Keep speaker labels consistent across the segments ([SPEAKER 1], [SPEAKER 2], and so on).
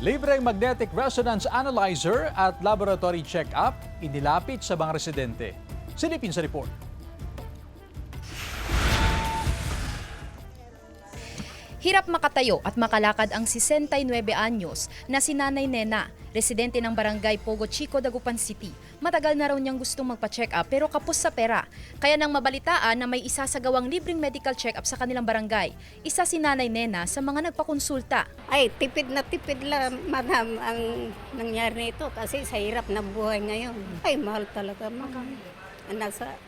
[SPEAKER 1] Libreng magnetic resonance analyzer at laboratory check-up inilapit sa mga residente. Silipin sa report.
[SPEAKER 2] Hirap makatayo at makalakad ang 69 anyos na si Nanay Nena, residente ng barangay Pogo Chico, Dagupan City. Matagal na raw niyang gustong magpa-check up pero kapos sa pera. Kaya nang mabalitaan na may isasagawang libreng medical check up sa kanilang barangay, isa si Nanay Nena sa mga nagpakonsulta.
[SPEAKER 3] Ay, tipid na tipid lang, madam, ang nangyari nito kasi sa hirap na buhay ngayon. Ay, mahal talaga, ma'am.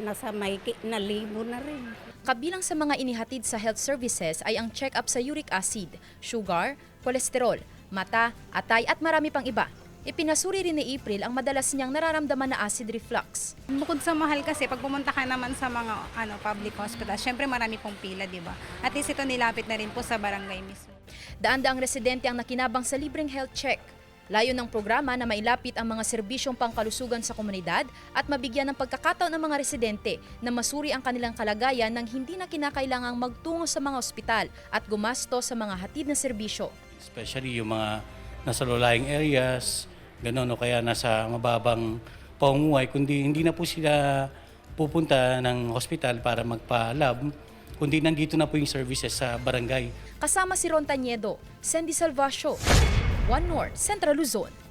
[SPEAKER 3] Nasa mahigit na 1,000 na rin.
[SPEAKER 2] Kabilang sa mga inihatid sa health services ay ang check-up sa uric acid, sugar, kolesterol, mata, atay at marami pang iba. Ipinasuri rin ni April ang madalas niyang nararamdaman na acid reflux.
[SPEAKER 4] Bukod sa mahal kasi, pag pumunta ka naman sa mga public hospital, syempre marami pong pila, di ba? At least ito nilapit na rin po sa barangay mismo.
[SPEAKER 2] Daan-daang residente ang nakinabang sa libreng health check. Layo ng programa na mailapit ang mga serbisyong pangkalusugan sa komunidad at mabigyan ng pagkakataon ng mga residente na masuri ang kanilang kalagayan nang hindi na kinakailangang magtungo sa mga ospital at gumasto sa mga hatid na serbisyo.
[SPEAKER 5] Especially yung mga nasa low-lying areas, gano'n o kaya nasa mababang pamumuhay, kundi hindi na po sila pupunta ng hospital para magpa-lab, kundi nandito na po yung services sa barangay.
[SPEAKER 2] Kasama si Ron Tañedo, Sandy Salvacio, One North, Central Luzon.